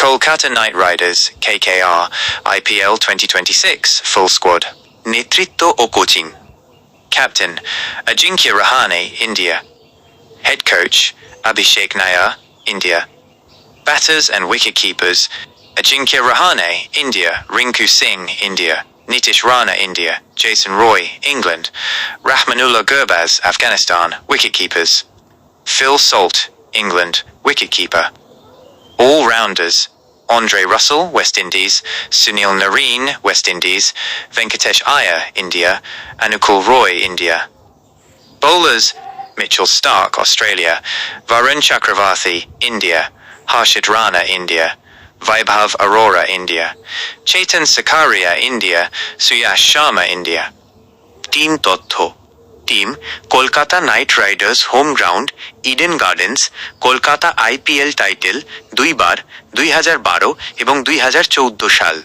Kolkata Knight Riders, KKR, IPL 2026, full squad. Netritto o coaching. Captain, Ajinkya Rahane, India. Head coach, Abhishek Nair, India. Batters and wicket-keepers, Ajinkya Rahane, India. Rinku Singh, India. Nitish Rana, India. Jason Roy, England. Rahmanullah Gurbaz, Afghanistan, wicket-keepers. Phil Salt, England, wicket-keeper. All-rounders, Andre Russell, West Indies. Sunil Narine, West Indies. Venkatesh Iyer, India. Anukul Roy, India. Bowlers, Mitchell Starc, Australia. Varun Chakravarthi, India. Harshit Rana, India. Vaibhav Arora, India. Chetan Sakaria, India. Suyash Sharma, India. Team তথ্য। Team Kolkata Knight Riders home ground Eden Gardens, Kolkata IPL title 2 বার 2012 এবং 2014 সাল।